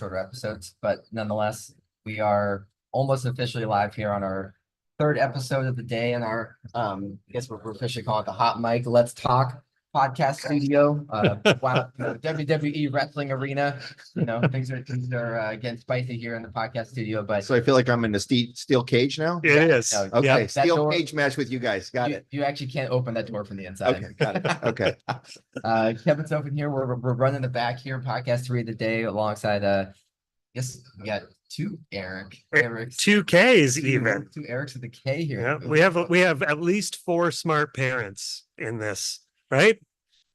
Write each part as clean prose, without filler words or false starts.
shorter episodes, but nonetheless, we are almost officially live here on our third episode of the day in our, I guess we're officially calling it the Hot Mic Let's Talk podcast studio. Wow, WWE wrestling arena. Things are getting spicy here in the podcast studio. But So I feel like I'm in the steel cage now. It is. no, Okay, that steel door- cage match with you guys. Got it. You actually can't open that door from the inside. Okay, got it. Okay. Kevin's over here. We're running the back here, podcast 3 of the day, alongside yes, we got two Eric's. Two Ks even. Two Erics with a K here. Yeah, we have at least 4 smart parents in this, right?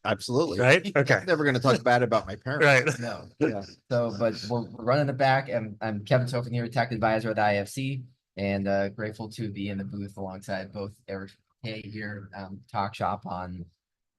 Absolutely. Right. Okay. I'm never going to talk bad about my parents. Right. No. Yeah. So, but we're running the back, and I'm Kevin Sofin here, tech advisor at the IFC, and grateful to be in the booth alongside both Eric K here, talk shop on.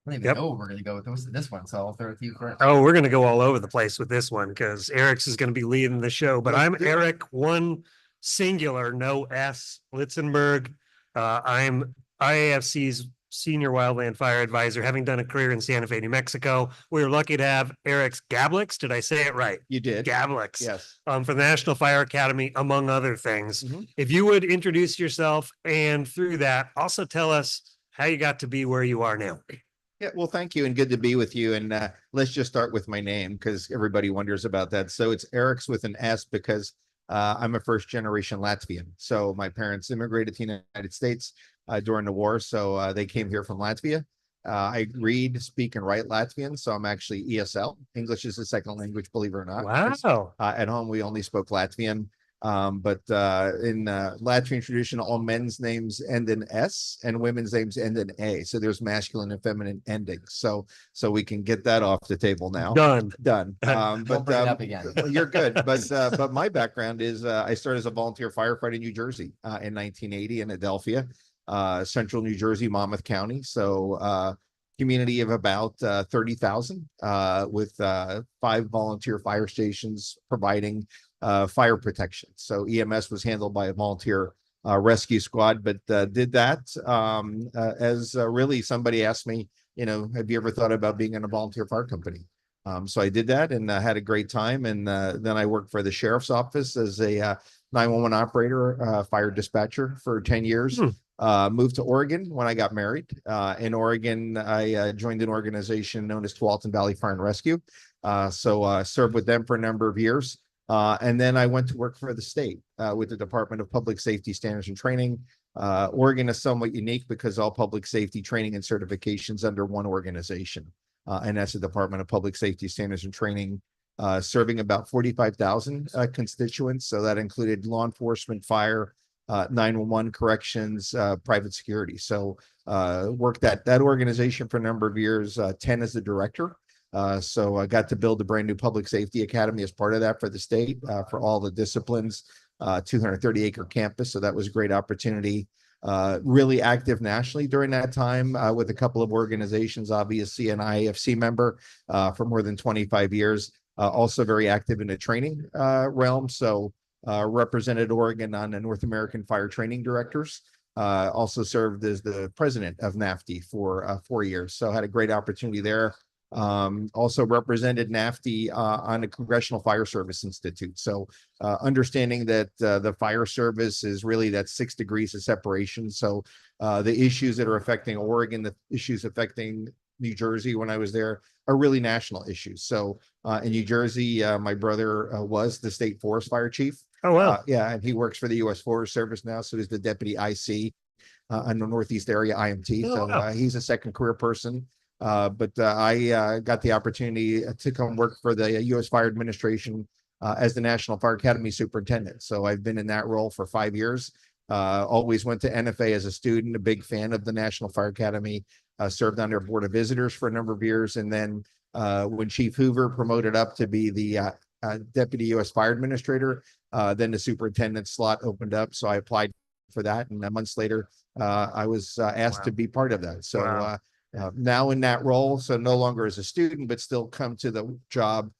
I don't even know where we're gonna go with this one, so I'll throw it to you first. Oh, we're gonna go all over the place with this one because Eric's is gonna be leading the show. But I'm Eric, one singular, no S, Litzenberg. I'm IAFC's senior wildland fire advisor, having done a career in Santa Fe, New Mexico. We were lucky to have Eric's Gablix. Did I say it right? You did. Gablix. Yes. From the National Fire Academy, among other things. Mm-hmm. If you would introduce yourself and through that, also tell us how you got to be where you are now. Yeah, well, thank you and good to be with you. And let's just start with my name because everybody wonders about that. So it's Eric's with an S because I'm a first generation Latvian. So my parents immigrated to the United States during the war. So they came here from Latvia. I read, speak, and write Latvian. So I'm actually ESL. English is a second language, believe it or not. Wow. At home, we only spoke Latvian. But in Latvian tradition, all men's names end in S and women's names end in A. So there's masculine and feminine endings. So we can get that off the table now. Done. But bring it up again. You're good. But my background is I started as a volunteer firefighter in New Jersey in 1980 in Adelphia, central New Jersey, Monmouth County. So community of about 30,000 with 5 volunteer fire stations providing fire protection. So EMS was handled by a volunteer rescue squad, but did that as really somebody asked me, have you ever thought about being in a volunteer fire company? So I did that and had a great time. And then I worked for the sheriff's office as a 911 operator, fire dispatcher for 10 years. Moved to Oregon when I got married. In Oregon, I joined an organization known as Tualatin Valley Fire and Rescue. So served with them for a number of years. And then I went to work for the state with the Department of Public Safety Standards and Training. Oregon is somewhat unique because all public safety training and certifications under one organization. And that's the Department of Public Safety Standards and Training, serving about 45,000 constituents. So that included law enforcement, fire, 911, corrections, private security. So worked at that organization for a number of years, 10 as the director. So I got to build a brand new public safety academy as part of that for the state, for all the disciplines, 230-acre campus. So that was a great opportunity. Really active nationally during that time with a couple of organizations, obviously an IAFC member for more than 25 years. Also very active in the training realm. So represented Oregon on the North American Fire Training Directors. Also served as the president of NAFTE for 4 years. So had a great opportunity there. Also represented NAFTE on the Congressional Fire Service Institute. So understanding that the fire service is really that 6 degrees of separation. So the issues that are affecting Oregon, the issues affecting New Jersey when I was there are really national issues. So in New Jersey, my brother was the state forest fire chief. Oh, wow. Yeah, and he works for the U.S. Forest Service now. So he's the deputy IC on the Northeast area IMT. Oh, wow. So he's a second career person. But I got the opportunity to come work for the U.S. Fire Administration as the National Fire Academy Superintendent. So I've been in that role for 5 years. Always went to NFA as a student, a big fan of the National Fire Academy, served on their Board of Visitors for a number of years. And then when Chief Hoover promoted up to be the Deputy U.S. Fire Administrator, then the superintendent slot opened up. So I applied for that. And months later, I was asked to be part of that. So now in that role, so no longer as a student, but still come to the job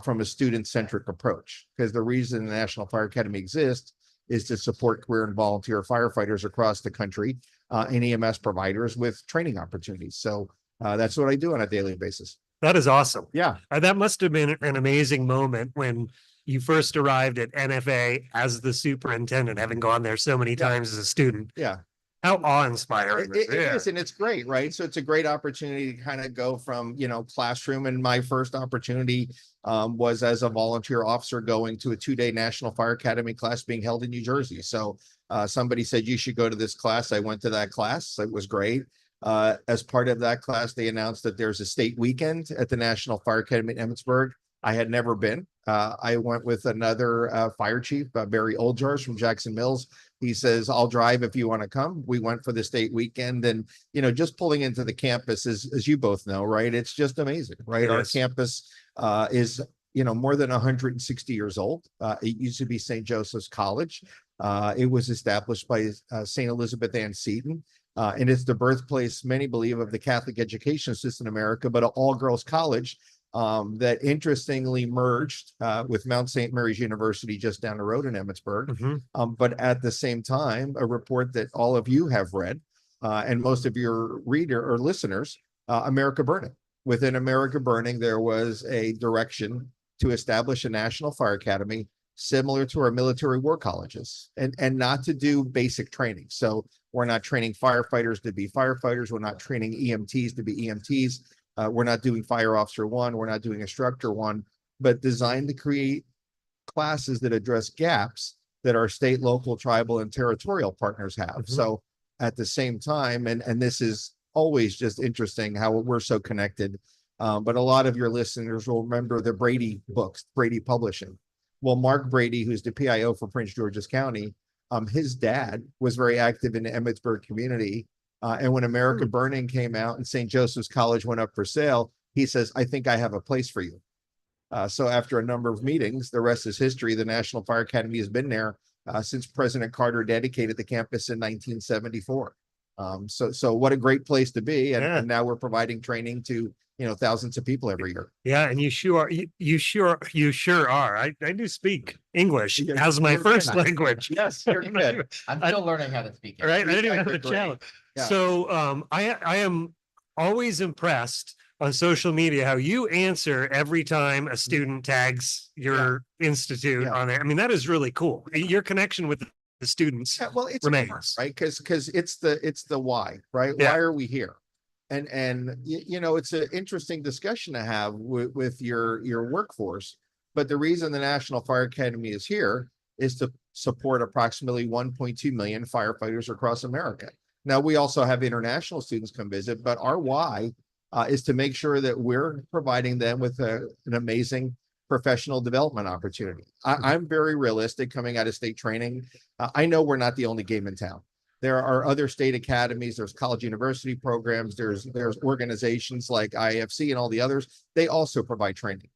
from a student-centric approach. Because the reason the National Fire Academy exists is to support career and volunteer firefighters across the country and EMS providers with training opportunities. So that's what I do on a daily basis. That is awesome. Yeah. That must have been an amazing moment when you first arrived at NFA as the superintendent, having gone there so many times as a student. Yeah. How awe-inspiring. It is, and it's great, right? So it's a great opportunity to kind of go from, classroom. And my first opportunity was as a volunteer officer going to a 2-day National Fire Academy class being held in New Jersey. So somebody said, you should go to this class. I went to that class. It was great. As part of that class, they announced that there's a state weekend at the National Fire Academy in Emmitsburg. I had never been. I went with another fire chief, Barry Oldjars from Jackson Mills. He says, I'll drive if you want to come. We went for the state weekend, and, just pulling into the campus as you both know, right? It's just amazing, right? Our campus is, more than 160 years old. It used to be St. Joseph's College. It was established by St. Elizabeth Ann Seton. And it's the birthplace, many believe, of the Catholic education system in America, but an all-girls college that interestingly merged with Mount St. Mary's University just down the road in Emmitsburg. But at the same time, a report that all of you have read, and most of your reader or listeners, America Burning. Within America Burning, there was a direction to establish a National Fire Academy similar to our military war colleges, and not to do basic training. So we're not training firefighters to be firefighters. We're not training EMTs to be EMTs. We're not doing fire officer 1. We're not doing instructor 1, but designed to create classes that address gaps that our state, local, tribal, and territorial partners have. So at the same time, and this is always just interesting how we're so connected, but a lot of your listeners will remember the Brady books, Brady Publishing. Well, Mark Brady, who's the PIO for Prince George's County, his dad was very active in the Emmitsburg community. And when America Burning came out and St. Joseph's College went up for sale, he says, I think I have a place for you. So after a number of meetings, the rest is history. The National Fire Academy has been there since President Carter dedicated the campus in 1974. So what a great place to be. And now we're providing training to, thousands of people every year. Yeah. And you sure are. I do speak English as my first language. Yes, you're good. I'm still learning how to speak it. Right. I didn't even have the challenge. Yeah. So I am always impressed on social media how you answer every time a student tags your institute on there. I mean, that is really cool. Your connection with the students it's remains, right? Because it's the why, right? Why are we here? And it's an interesting discussion to have with your workforce. But the reason the National Fire Academy is here is to support approximately 1.2 million firefighters across America. Now, we also have international students come visit, but our why is to make sure that we're providing them with an amazing professional development opportunity. I'm very realistic coming out of state training. I know we're not the only game in town. There are other state academies, there's college university programs, there's organizations like IFC and all the others. They also provide training.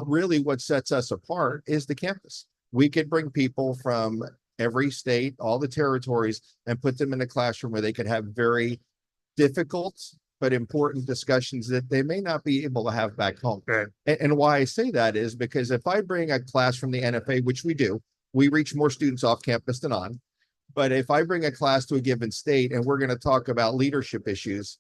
Really what sets us apart is the campus. We could bring people from every state, all the territories, and put them in a classroom where they could have very difficult but important discussions that they may not be able to have back home. Right. And why I say that is because if I bring a class from the NFA, which we do, we reach more students off campus than on. But if I bring a class to a given state and we're going to talk about leadership issues,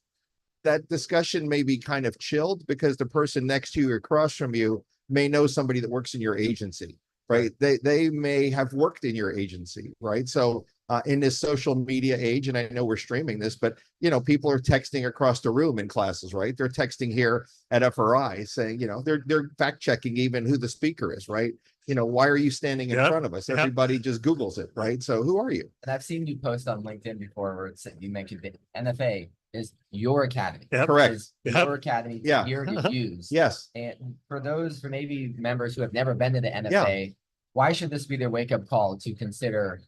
that discussion may be kind of chilled because the person next to you or across from you may know somebody that works in your agency, right? They may have worked in your agency, right? So in this social media age, and I know we're streaming this, but people are texting across the room in classes, right? They're texting here at FRI saying, they're fact checking even who the speaker is, right? Why are you standing in front of us? Everybody just Googles it, right? So who are you? And I've seen you post on LinkedIn before where you mentioned that NFA is your academy. Correct. Your academy here to use. Yes. And for maybe members who have never been to the NFA, why should this be their wake-up call to consider,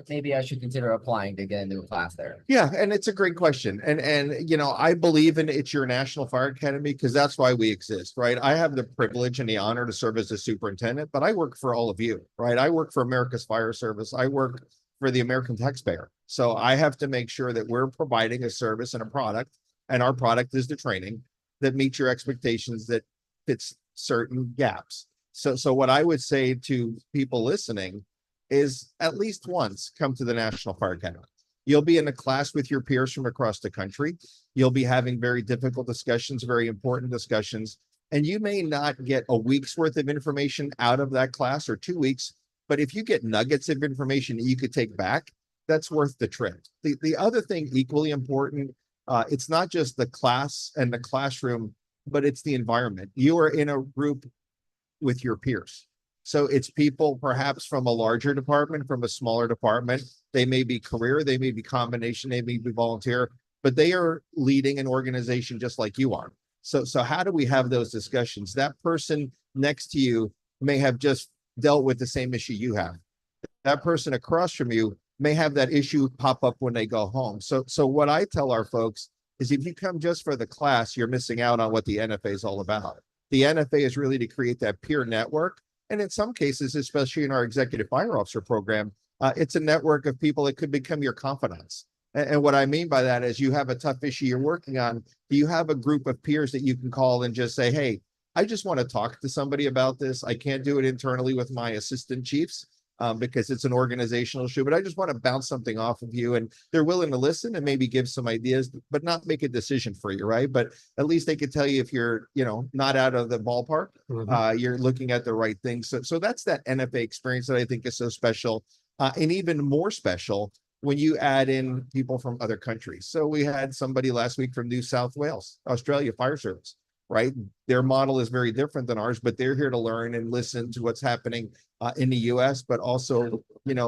maybe I should consider applying to get into a class there? Yeah, and it's a great question. And I believe in it's your National Fire Academy because that's why we exist, right? I have the privilege and the honor to serve as a superintendent, but I work for all of you, right? I work for America's Fire Service. I work for the American taxpayer. So I have to make sure that we're providing a service and a product, and our product is the training that meets your expectations, that fits certain gaps. So what I would say to people listening is at least once come to the National Fire Academy. You'll be in a class with your peers from across the country. You'll be having very difficult discussions, very important discussions. And you may not get a week's worth of information out of that class or 2 weeks, but if you get nuggets of information that you could take back, that's worth the trip. The other thing equally important, it's not just the class and the classroom, but it's the environment. You are in a group with your peers. So it's people perhaps from a larger department, from a smaller department. They may be career, they may be combination, they may be volunteer, but they are leading an organization just like you are. So how do we have those discussions? That person next to you may have just dealt with the same issue you have. That person across from you may have that issue pop up when they go home. So what I tell our folks is if you come just for the class, you're missing out on what the NFA is all about. The NFA is really to create that peer network. And in some cases, especially in our executive fire officer program, it's a network of people that could become your confidants. And what I mean by that is you have a tough issue you're working on. Do you have a group of peers that you can call and just say, hey, I just want to talk to somebody about this. I can't do it internally with my assistant chiefs because it's an organizational issue, but I just want to bounce something off of you. And they're willing to listen and maybe give some ideas, but not make a decision for you, right? But at least they could tell you if you're, not out of the ballpark, you're looking at the right things. So that's that NFA experience that I think is so special and even more special when you add in people from other countries. So we had somebody last week from New South Wales, Australia Fire Service, right? Their model is very different than ours, but they're here to learn and listen to what's happening in the US, but also,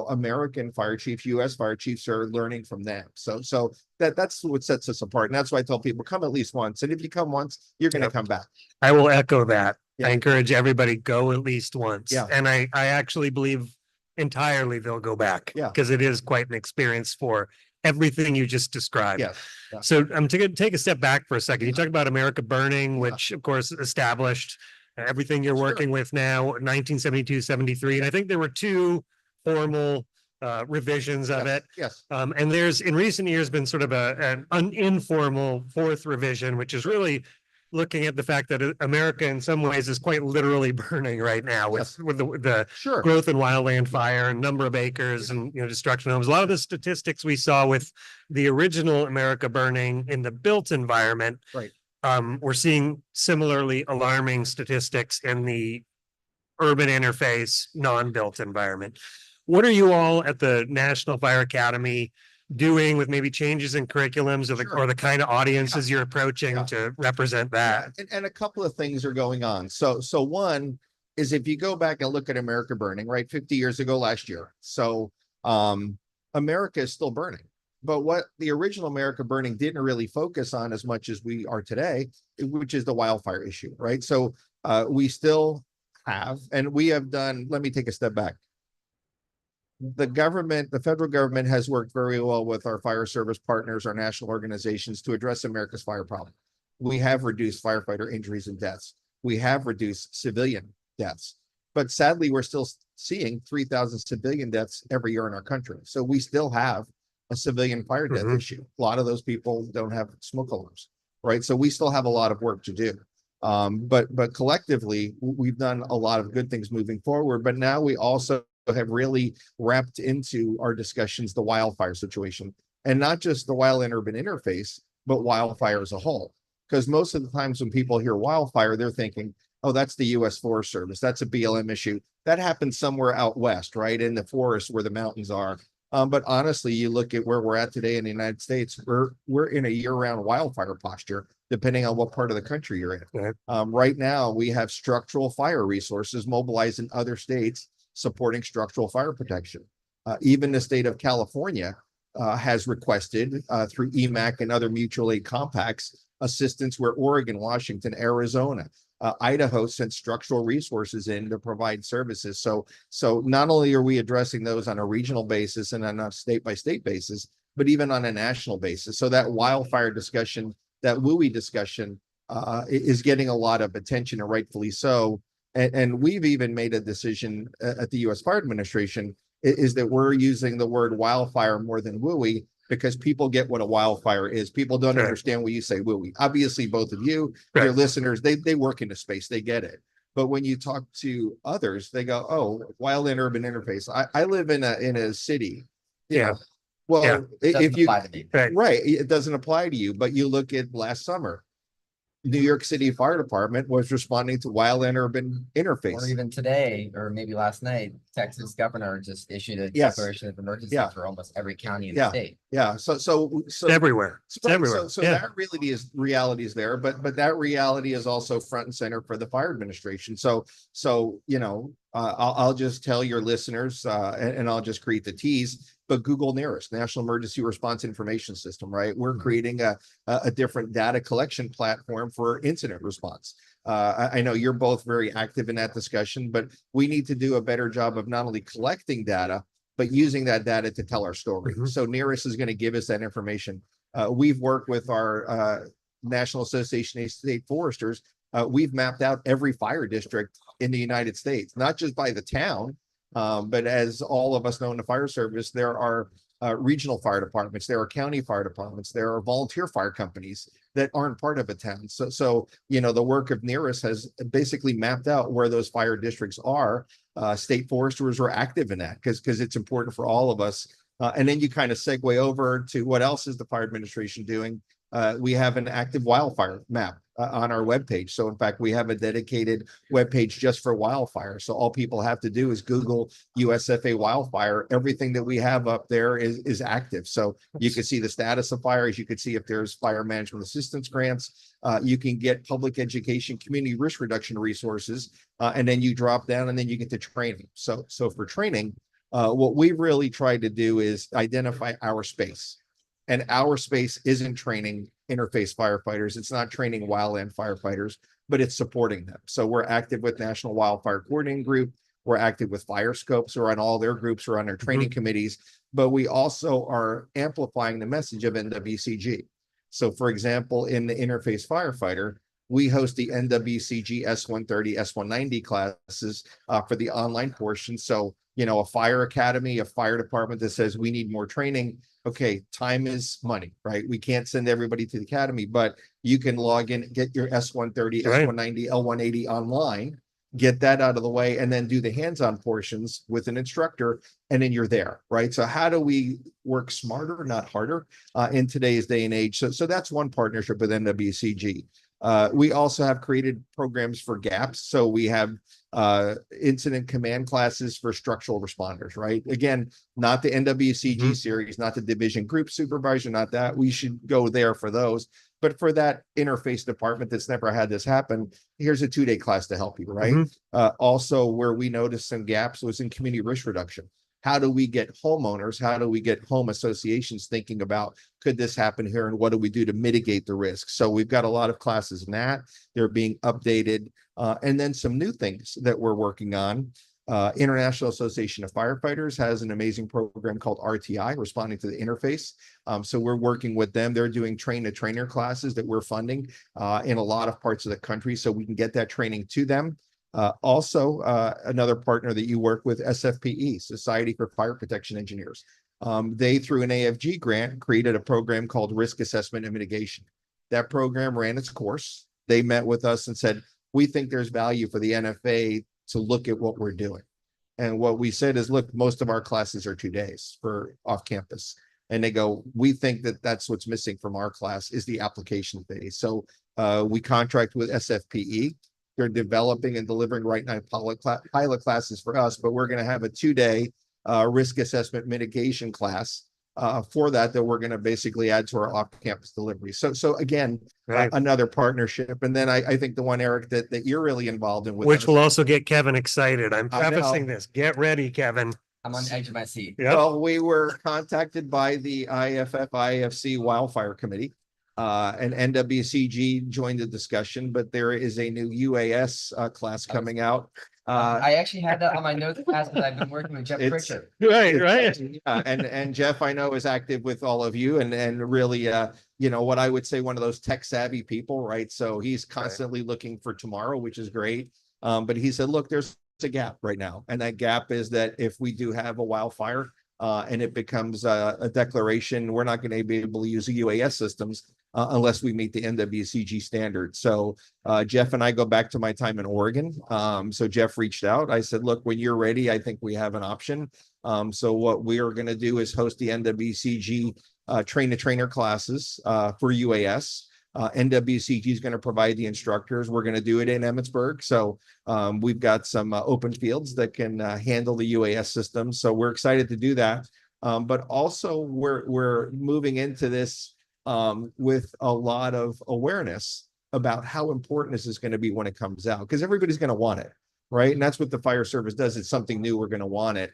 American fire chiefs, US fire chiefs are learning from them. So that's what sets us apart. And that's why I tell people, come at least once. And if you come once, you're going to come back. I will echo that. Yeah. I encourage everybody, go at least once. Yeah. And I actually believe entirely they'll go back. Yeah. Because it is quite an experience for everything you just described. Yes. Yeah. So I'm going to take a step back for a second. You talk about America Burning, which of course established everything you're working with now, 1972, 73. And I think there were two formal revisions of it. Yes. And there's in recent years been sort of an informal fourth revision, which is really looking at the fact that America in some ways is quite literally burning right now with the Sure. growth in wildland fire and number of acres and destruction of homes. A lot of the statistics we saw with the original America burning in the built environment, Right. We're seeing similarly alarming statistics in the urban interface, non-built environment. What are you all at the National Fire Academy doing with maybe changes in curriculums or the kind of audiences you're approaching to represent that? Yeah. And a couple of things are going on. So one is if you go back and look at America Burning, right, 50 years ago last year. So America is still burning. But what the original America Burning didn't really focus on as much as we are today, which is the wildfire issue, right? So we still have, and we have done, let me take a step back. The government, the federal government has worked very well with our fire service partners, our national organizations to address America's fire problem. We have reduced firefighter injuries and deaths. We have reduced civilian deaths, but sadly, we're still seeing 3,000 civilian deaths every year in our country. So we still have a civilian fire death issue. A lot of those people don't have smoke alarms, right? So we still have a lot of work to do. But collectively, we've done a lot of good things moving forward, but now we also have really wrapped into our discussions the wildfire situation, and not just the wildland urban interface, but wildfire as a whole. Because most of the times when people hear wildfire, they're thinking, oh, that's the US Forest Service, that's a BLM issue. That happens somewhere out west, right? In the forest where the mountains are. But honestly, you look at where we're at today in the United States, we're in a year-round wildfire posture, depending on what part of the country you're in. Right. Right now, we have structural fire resources mobilized in other states supporting structural fire protection. Even the state of California has requested through EMAC and other mutual aid compacts assistance where Oregon, Washington, Arizona, Idaho sent structural resources in to provide services. So not only are we addressing those on a regional basis and on a state by state basis, but even on a national basis. So that wildfire discussion, that WUI discussion is getting a lot of attention, and rightfully so. And we've even made a decision at the U.S. Fire Administration is that we're using the word wildfire more than WUI because people get what a wildfire is. People don't understand when you say WUI. Obviously, both of you, your listeners, they work in the space, they get it. But when you talk to others, they go, "Oh, wildland urban interface." I live in a city. Yeah. Well, if you apply to me. right, it doesn't apply to you. But you look at last summer. New York City Fire Department was responding to wildland urban Or interface. even today, or maybe last night, Texas governor just issued a Yes. declaration of emergency Yeah. for almost every county in the Yeah. state. Yeah, so It's everywhere. It's right, everywhere. so Yeah. that reality is there, but that reality is also front and center for the fire administration. So I'll just tell your listeners, and I'll just create the tease. But Google Nearest, National Emergency Response Information System, right? We're creating a different data collection platform for incident response. I know you're both very active in that discussion, but we need to do a better job of not only collecting data, but using that data to tell our story. So Nearest is going to give us that information. We've worked with our National Association of State Foresters. We've mapped out every fire district in the United States, not just by the town, but as all of us know in the fire service, there are regional fire departments, there are county fire departments, there are volunteer fire companies that aren't part of a town. So the work of Nearest has basically mapped out where those fire districts are. State foresters are active in that because it's important for all of us. And then you kind of segue over to what else is the fire administration doing? We have an active wildfire map on our webpage. So in fact, we have a dedicated webpage just for wildfire. So all people have to do is Google USFA wildfire. Everything that we have up there is active. So you can see the status of fires. You can see if there's fire management assistance grants. You can get public education, community risk reduction resources, and then you drop down and then you get to training. So for training, what we've really tried to do is identify our space. And our space isn't training interface firefighters. It's not training wildland firefighters, but it's supporting them. So we're active with National Wildfire Coordinating Group. We're active with Fire Scopes. We're on all their groups. We're on their training committees. But we also are amplifying the message of NWCG. So for example, in the interface firefighter, we host the NWCG S130, S190 classes for the online portion. So, a fire academy, a fire department that says we need more training. Okay, time is money, right? We can't send everybody to the academy, but you can log in, get your S130, S190, L180 online, get that out of the way, and then do the hands-on portions with an instructor, and then you're there, right? So how do we work smarter, not harder, in today's day and age? So that's one partnership with NWCG. We also have created programs for gaps. So we have incident command classes for structural responders, right? Again, not the NWCG series, not the division group supervisor, not that. We should go there for those. But for that interface department that's never had this happen, here's a 2-day class to help you, right? Also, where we noticed some gaps was in community risk reduction. How do we get homeowners, how do we get home associations thinking about, could this happen here, and what do we do to mitigate the risk? So we've got a lot of classes in that. They're being updated. And then some new things that we're working on. International Association of Firefighters has an amazing program called RTI, Responding to the Interface. So we're working with them. They're doing train-to-trainer classes that we're funding in a lot of parts of the country so we can get that training to them. Also, another partner that you work with, SFPE, Society for Fire Protection Engineers. They, through an AFG grant, created a program called Risk Assessment and Mitigation. That program ran its course. They met with us and said, we think there's value for the NFA to look at what we're doing. And what we said is, look, most of our classes are 2 days for off campus. And they go, we think that that's what's missing from our class is the application phase. So we contract with SFPE. They're developing and delivering right now pilot classes for us, but we're going to have a 2-day risk assessment mitigation class for that we're going to basically add to our off-campus delivery. So again, another partnership. And then I think the one, Eric, that you're really involved in, with which us, will also get Kevin excited. I'm I know. prefacing this. Get ready, Kevin. I'm on the edge of my seat. Yep. Well, we were contacted by the IFF-IFC Wildfire Committee, and NWCG joined the discussion, but there is a new UAS class coming out. I actually had that on my notes because I've been working with Jeff Pritchard. Right. And Jeff, I know, is active with all of you, and really, what I would say, one of those tech savvy people, right? So he's constantly looking for tomorrow, which is great. But he said, look, there's a gap right now, and that gap is that if we do have a wildfire and it becomes a declaration, we're not going to be able to use the UAS systems unless we meet the NWCG standard. So Jeff and I go back to my time in Oregon. So Jeff reached out. I said, look, when you're ready, I think we have an option. So what we are going to do is host the NWCG train-to-trainer classes for UAS. NWCG is going to provide the instructors. We're going to do it in Emmitsburg. So we've got some open fields that can handle the UAS system. So we're excited to do that. But also we're moving into this with a lot of awareness about how important this is going to be when it comes out, because everybody's going to want it, right? And that's what the fire service does. It's something new. We're going to want it.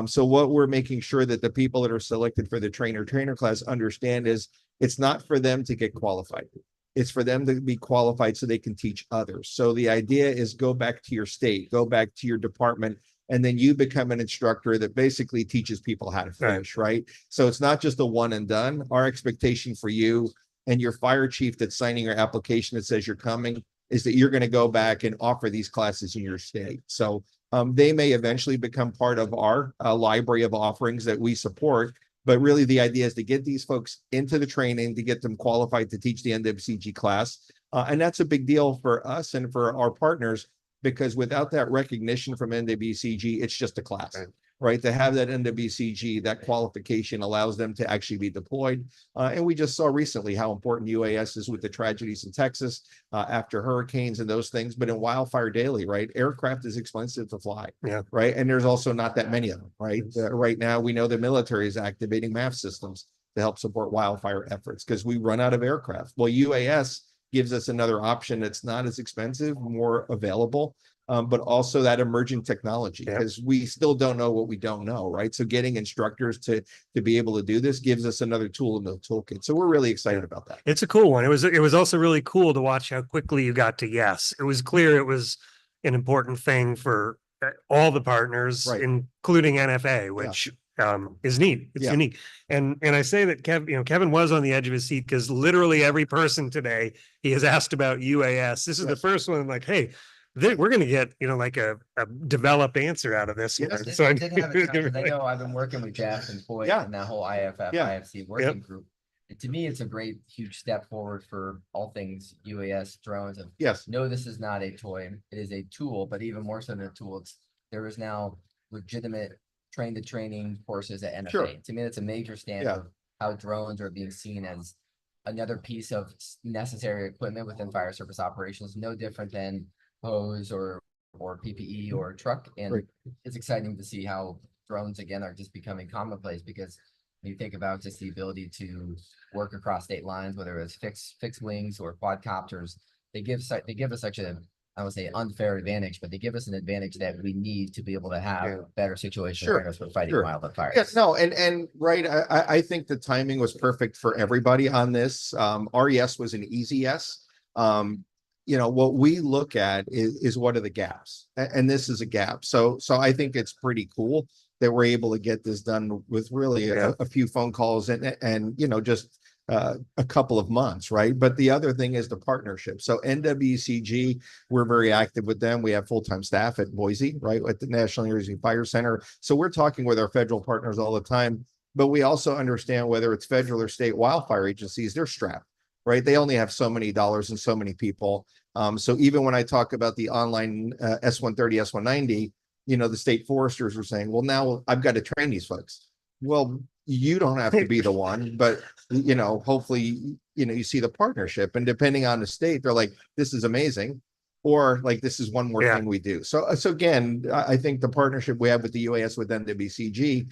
So what we're making sure that the people that are selected for the trainer class understand is it's not for them to get qualified. It's for them to be qualified so they can teach others. So the idea is go back to your state, go back to your department, and then you become an instructor that basically teaches people how to fish, right? So it's not just a one and done. Our expectation for you and your fire chief that's signing your application that says you're coming is that you're going to go back and offer these classes in your state. So they may eventually become part of our library of offerings that we support. But really, the idea is to get these folks into the training, to get them qualified to teach the NWCG class. And that's a big deal for us and for our partners, because without that recognition from NWCG, it's just a class, right? To have that NWCG, that qualification allows them to actually be deployed. And we just saw recently how important UAS is with the tragedies in Texas after hurricanes and those things. But in Wildfire Daily, right? Aircraft is expensive to fly, right? And there's also not that many of them, right? Right now, we know the military is activating MAF systems to help support wildfire efforts because we run out of aircraft. Well, UAS gives us another option that's not as expensive, more available, but also that emerging technology, because we still don't know what we don't know, right? So getting instructors to be able to do this gives us another tool in the toolkit. So we're really excited about that. It's a cool one. It was also really cool to watch how quickly you got to yes. It was clear it was an important thing for all the partners, including NFA, which is neat. It's unique. And I say that Kevin was on the edge of his seat because literally every person today he has asked about UAS. This is the first one like, hey, we're going to get, like a developed answer out of this. Yes, So I did have a chance. I know I've been working with Jeff and Foy and that whole IFC working group. And to me, it's a great, huge step forward for all things UAS drones. And no, this is not a toy. It is a tool, but even more so than a tool, there is now legitimate training courses at NFA. To me, that's a major standard of how drones are being seen as another piece of necessary equipment within fire service operations, no different than hose or PPE or truck. And it's exciting to see how drones again are just becoming commonplace, because when you think about just the ability to work across state lines, whether it's fixed wings or quadcopters, they give us such a, I would say, unfair advantage, but they give us an advantage that we need to be able to have better situation awareness for fighting wildfires. Yes, no, and I think the timing was perfect for everybody on this. RES was an easy yes. What we look at is what are the gaps, and this is a gap. So I think it's pretty cool that we're able to get this done with really a few phone calls and just a couple of months, right? But the other thing is the partnership. So NWCG, we're very active with them. We have full-time staff at Boise, right, at the National Emergency Fire Center. So we're talking with our federal partners all the time, but we also understand whether it's federal or state wildfire agencies, they're strapped, right? They only have so many dollars and so many people. So even when I talk about the online S-130, S-190, the state foresters are saying, well, now I've got to train these folks. Well, you don't have to be the one, but hopefully, you see the partnership, and depending on the state, they're like, this is amazing, or like, this is one more thing we do. So again, I think the partnership we have with the UAS with NWCG,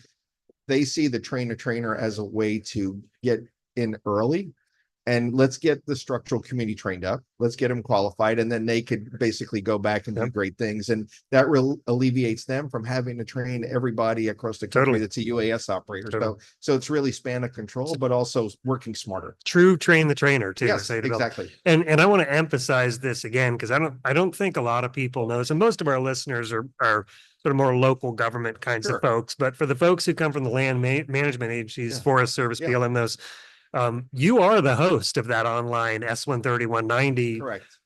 they see the trainer as a way to get in early. And let's get the structural community trained up. Let's get them qualified, and then they could basically go back and do great things. And that alleviates them from having to train everybody across the country that's a UAS operator. So it's really span of control, but also working smarter. True train the trainer too. Yes, exactly. And I want to emphasize this again, because I don't think a lot of people know this, and most of our listeners are sort of more local government kinds of folks. But for the folks who come from the land management agencies, Forest Service, BLM, those. You are the host of that online S-130, 190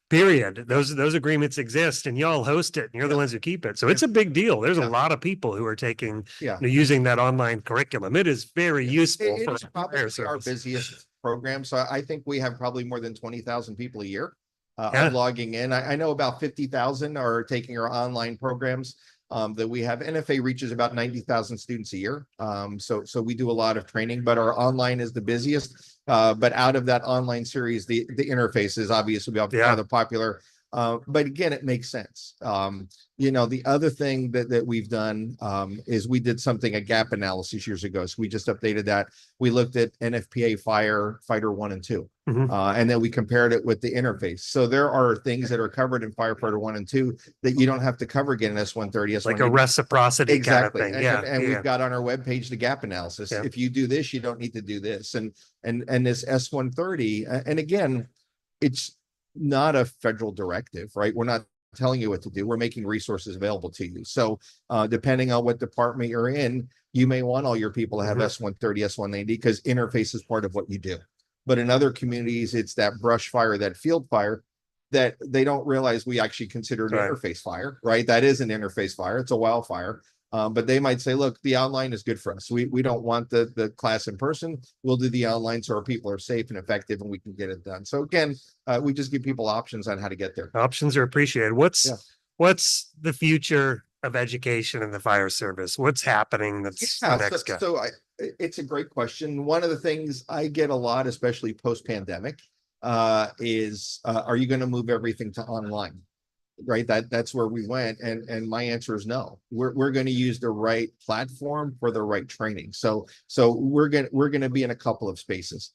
period. Those agreements exist, and y'all host it, and you're the ones who keep it. So it's a big deal. There's a lot of people who are taking, using that online curriculum. It is very useful. It's probably our busiest program. So I think we have probably more than 20,000 people a year logging in. I know about 50,000 are taking our online programs. that we have. NFA reaches about 90,000 students a year. So we do a lot of training, but our online is the busiest. But out of that online series, the interface is obviously rather popular. But again, it makes sense. The other thing that we've done is we did a gap analysis years ago. So we just updated that. We looked at NFPA Firefighter 1 and 2. And then we compared it with the interface. So there are things that are covered in Firefighter 1 and 2 that you don't have to cover again in S130, S180. Like a reciprocity Exactly. kind of thing. And we've got on our webpage the gap analysis. If you do this, you don't need to do this. And this S130, and again, it's not a federal directive, right? We're not telling you what to do. We're making resources available to you. So depending on what department you're in, you may want all your people to have S130, S190 because interface is part of what you do. But in other communities, it's that brush fire, that field fire that they don't realize we actually consider an interface fire, right? That is an interface fire. It's a wildfire. But they might say, look, the online is good for us. We don't want the class in person. We'll do the online so our people are safe and effective and we can get it done. So again, we just give people options on how to get there. Options are appreciated. What's the future of education in the fire service? What's happening that's the next guy? It's a great question. One of the things I get a lot, especially post-pandemic, is are you going to move everything to online? Right. That's where we went. And my answer is no. We're going to use the right platform for the right training. So we're going to be in a couple of spaces.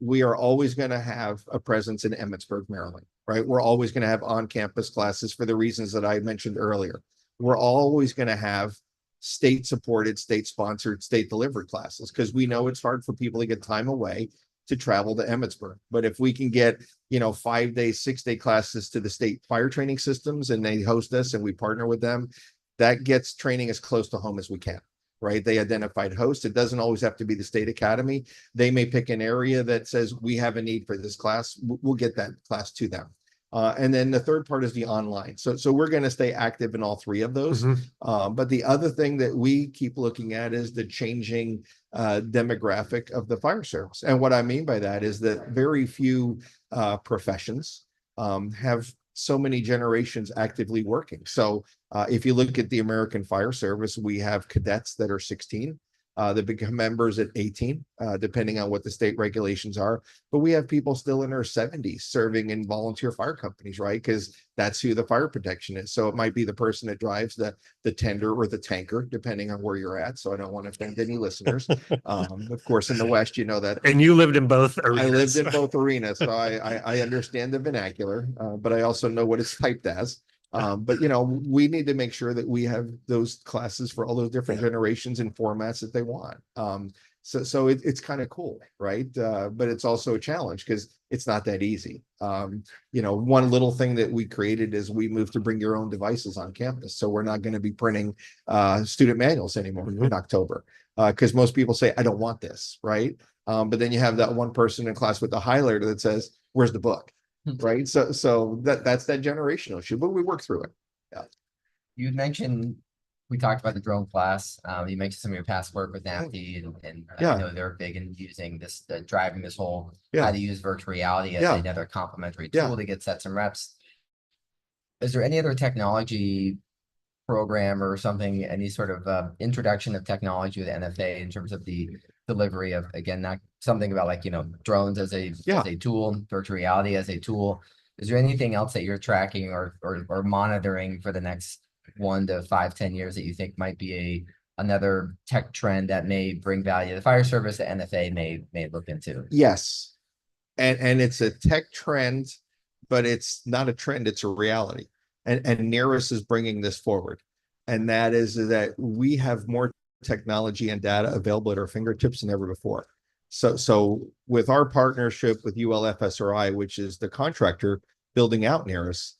We are always going to have a presence in Emmitsburg, Maryland, right? We're always going to have on-campus classes for the reasons that I mentioned earlier. We're always going to have state-supported, state-sponsored, state-delivered classes because we know it's hard for people to get time away to travel to Emmitsburg. But if we can get, 5-day, 6-day classes to the state fire training systems and they host us and we partner with them, that gets training as close to home as we can, right? They identified hosts. It doesn't always have to be the state academy. They may pick an area that says we have a need for this class. We'll get that class to them. And then the third part is the online. So we're going to stay active in all three of those. But the other thing that we keep looking at is the changing demographic of the fire service. And what I mean by that is that very few professions have so many generations actively working. So if you look at the American Fire Service, we have cadets that are 16. They become members at 18, depending on what the state regulations are. But we have people still in their 70s serving in volunteer fire companies, right? Because that's who the fire protection is. So it might be the person that drives the tender or the tanker, depending on where you're at. So I don't want to offend any listeners. Of course, in the West, you know that. And you lived in both arenas. I lived in both arenas, so I understand the vernacular, but I also know what it's typed as. But we need to make sure that we have those classes for all those different generations and formats that they want. So it's kind of cool, right? But it's also a challenge because it's not that easy. One little thing that we created is we moved to bring your own devices on campus. So we're not going to be printing student manuals anymore in October because most people say, I don't want this, right? But then you have that one person in class with the highlighter that says, where's the book? Right. So that's that generational issue, but we work through it. Yeah. You mentioned, we talked about the drone class. You mentioned some of your past work with NAFTE and I know they're big in using this, driving this whole how to use virtual reality as another complementary tool to get sets and reps. Is there any other technology program or something, any sort of introduction of technology with NFA in terms of the delivery of, again, not something about like, drones as a tool, virtual reality as a tool. Is there anything else that you're tracking or monitoring for the next 1 to 5, 10 years that you think might be another tech trend that may bring value to the fire service that NFA may look into? Yes. And it's a tech trend, but it's not a trend, it's a reality. And NERIS is bringing this forward. And that is that we have more technology and data available at our fingertips than ever before. So with our partnership with FRI, which is the contractor building out NERIS,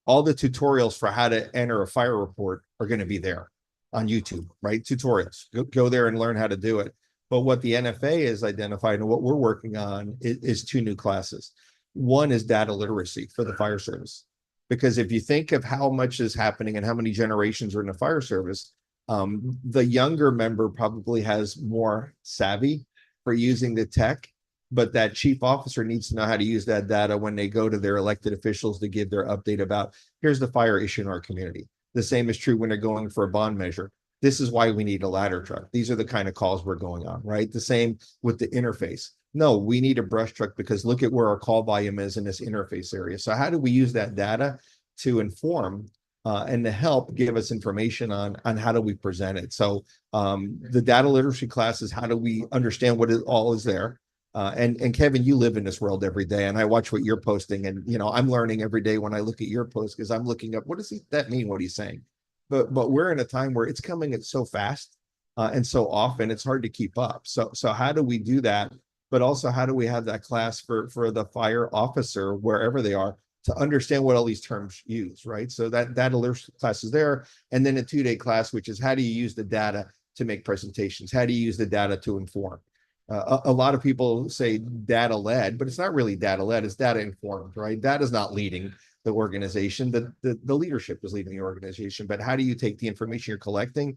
all the tutorials for how to enter a fire report are going to be there on YouTube, right? Tutorials. Go there and learn how to do it. But what the NFA has identified and what we're working on is 2 new classes. One is data literacy for the fire service. Because if you think of how much is happening and how many generations are in the fire service, the younger member probably has more savvy for using the tech, but that chief officer needs to know how to use that data when they go to their elected officials to give their update about, here's the fire issue in our community. The same is true when they're going for a bond measure. This is why we need a ladder truck. These are the kind of calls we're going on, right? The same with the interface. No, we need a brush truck because look at where our call volume is in this interface area. So how do we use that data to inform and to help give us information on how do we present it? So the data literacy class is how do we understand what it all is there? And Kevin, you live in this world every day, and I watch what you're posting, and I'm learning every day when I look at your post because I'm looking up what does that mean? What he's saying, but we're in a time where it's coming at so fast and so often it's hard to keep up. So how do we do that? But also how do we have that class for the fire officer wherever they are to understand what all these terms use, right? So that alert class is there, and then a 2-day class, which is how do you use the data to make presentations? How do you use the data to inform? A lot of people say data led, but it's not really data led, it's data informed, right? Data is not leading the organization, the leadership is leading the organization, but how do you take the information you're collecting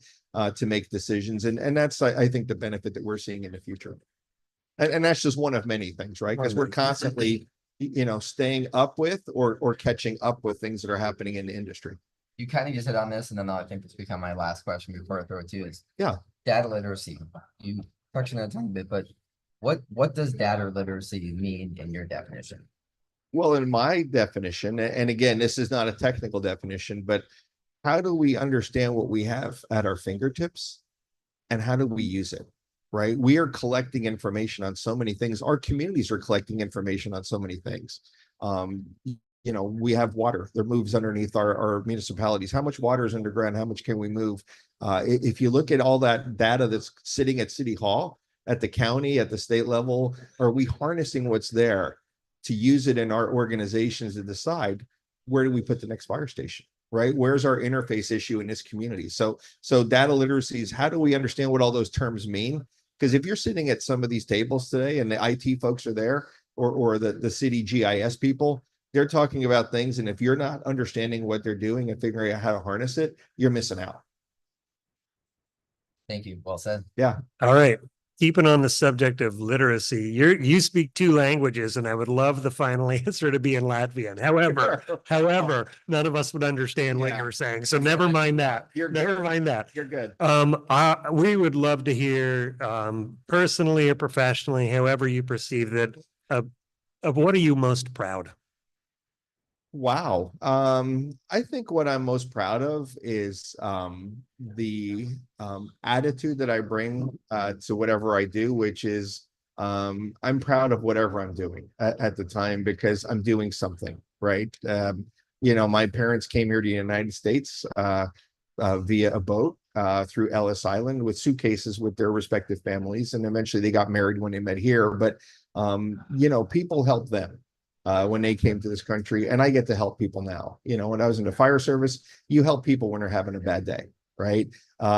to make decisions? And that's, I think, the benefit that we're seeing in the future. And that's just one of many things, right? Because we're constantly, staying up with or catching up with things that are happening in the industry. You kind of just hit on this, and then I think this become my last question before I throw it to you is data literacy. You touched on it a tiny bit, but what does data literacy mean in your definition? Well, in my definition, and again, this is not a technical definition, but how do we understand what we have at our fingertips and how do we use it? Right? We are collecting information on so many things. Our communities are collecting information on so many things. We have water that moves underneath our municipalities. How much water is underground? How much can we move? If you look at all that data that's sitting at City Hall, at the county, at the state level, are we harnessing what's there to use it in our organizations to decide where do we put the next fire station? Right? Where's our interface issue in this community? So data literacy is how do we understand what all those terms mean? Because if you're sitting at some of these tables today and the IT folks are there or the city GIS people, they're talking about things. And if you're not understanding what they're doing and figuring out how to harness it, you're missing out. Thank you. Well said. Yeah. All right. Keeping on the subject of literacy, you speak 2 languages, and I would love the final answer to be in Latvian. However, none of us would understand what you were saying. So never mind that. Never mind that. You're good. We would love to hear, personally or professionally, however you perceive it, of what are you most proud? Wow. I think what I'm most proud of is the attitude that I bring to whatever I do, which is I'm proud of whatever I'm doing at the time because I'm doing something, right? My parents came here to the United States via a boat through Ellis Island with suitcases with their respective families, and eventually they got married when they met here. But people help them when they came to this country, and I get to help people now. When I was in the fire service, you help people when they're having a bad day, right?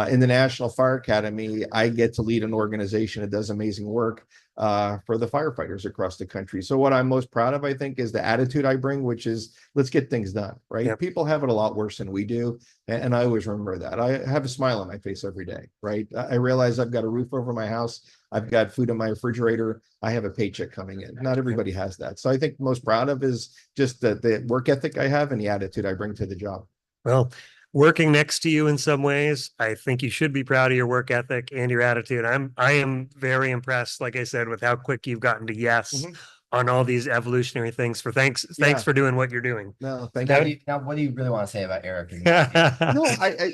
In the National Fire Academy, I get to lead an organization that does amazing work for the firefighters across the country. So what I'm most proud of, I think, is the attitude I bring, which is let's get things done, right? Yep. People have it a lot worse than we do. And I always remember that. I have a smile on my face every day, right? I realize I've got a roof over my house. I've got food in my refrigerator. I have a paycheck coming in. Not everybody has that. So I think most proud of is just the work ethic I have and the attitude I bring to the job. Well, working next to you in some ways, I think you should be proud of your work ethic and your attitude. I am very impressed, like I said, with how quick you've gotten to yes on all these evolutionary things. Thanks for doing what you're doing. No, thank Now, you. what do you really want to say about Eric? No,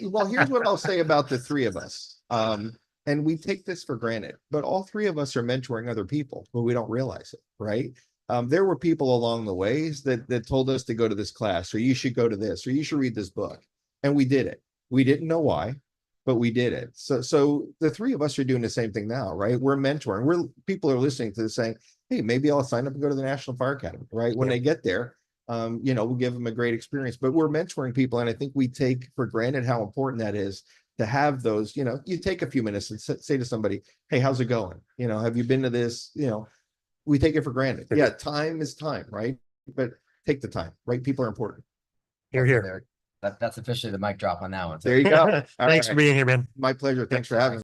well, here's what I'll say about the 3 of us. And we take this for granted, but all 3 of us are mentoring other people, but we don't realize it, right? There were people along the ways that told us to go to this class, or you should go to this, or you should read this book. And we did it. We didn't know why, but we did it. So the 3 of us are doing the same thing now, right? We're mentoring. People are listening to this saying, hey, maybe I'll sign up and go to the National Fire Academy, right? When they get there, we'll give them a great experience, but we're mentoring people. And I think we take for granted how important that is to have those, you take a few minutes and say to somebody, hey, how's it going? Have you been to this? We take it for granted. Yeah. Time is time, right? But take the time, right? People are important. You're here. That's officially the mic drop on that one. There you go. Thanks for being here, man. My pleasure. Thanks for having me.